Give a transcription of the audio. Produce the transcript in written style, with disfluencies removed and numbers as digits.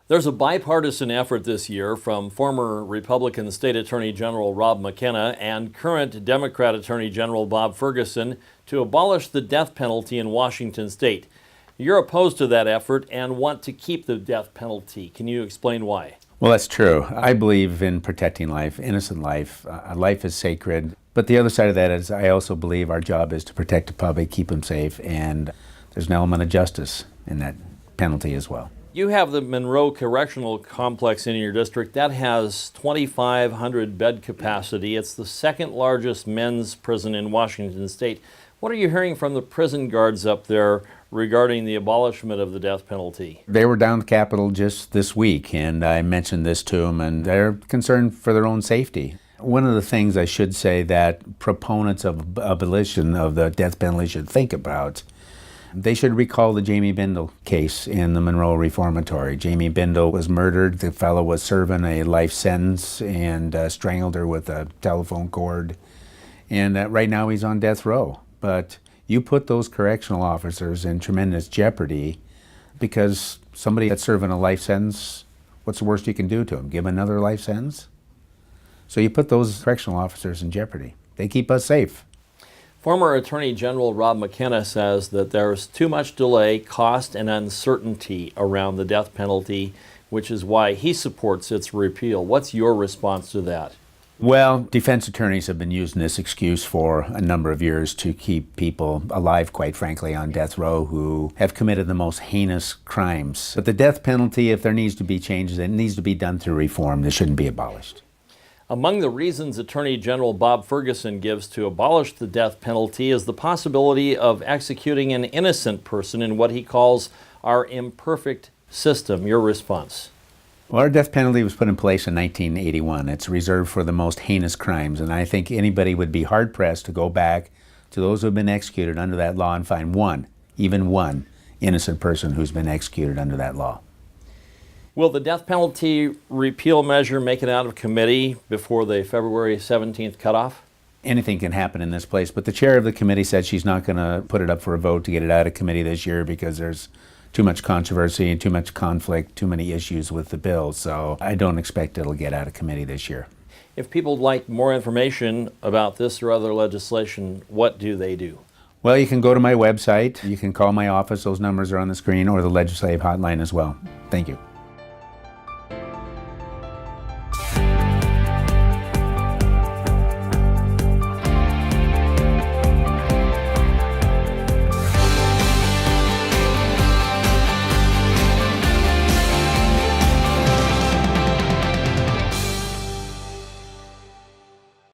There's a bipartisan effort this year from former Republican State Attorney General Rob McKenna and current Democrat Attorney General Bob Ferguson to abolish the death penalty in Washington state. You're opposed to that effort and want to keep the death penalty. Can you explain why? Well, that's true. I believe in protecting life, innocent life. Life is sacred. But the other side of that is I also believe our job is to protect the public, keep them safe, and there's an element of justice in that penalty as well. You have the Monroe Correctional Complex in your district. That has 2,500 bed capacity. It's the second largest men's prison in Washington state. What are you hearing from the prison guards up there regarding the abolishment of the death penalty? They were down at the Capitol just this week, and I mentioned this to them, and they're concerned for their own safety. One of the things I should say that proponents of abolition of the death penalty should think about, they should recall the Jamie Bindle case in the Monroe Reformatory. Jamie Bindle was murdered. The fellow was serving a life sentence and strangled her with a telephone cord. And right now he's on death row. But you put those correctional officers in tremendous jeopardy because somebody that's serving a life sentence, what's the worst you can do to him? Give him another life sentence? So you put those correctional officers in jeopardy. They keep us safe. Former Attorney General Rob McKenna says that there's too much delay, cost, and uncertainty around the death penalty, which is why he supports its repeal. What's your response to that? Well, defense attorneys have been using this excuse for a number of years to keep people alive, quite frankly, on death row who have committed the most heinous crimes. But the death penalty, if there needs to be changes, it needs to be done through reform. It shouldn't be abolished. Among the reasons Attorney General Bob Ferguson gives to abolish the death penalty is the possibility of executing an innocent person in what he calls our imperfect system. Your response? Well, our death penalty was put in place in 1981. It's reserved for the most heinous crimes, and I think anybody would be hard-pressed to go back to those who have been executed under that law and find one, even one, innocent person who's been executed under that law. Will the death penalty repeal measure make it out of committee before the February 17th cutoff? Anything can happen in this place, but the chair of the committee said she's not going to put it up for a vote to get it out of committee this year because there's too much controversy and too much conflict, too many issues with the bill, so I don't expect it'll get out of committee this year. If people would like more information about this or other legislation, what do they do? Well, you can go to my website, you can call my office, those numbers are on the screen, or the legislative hotline as well. Thank you.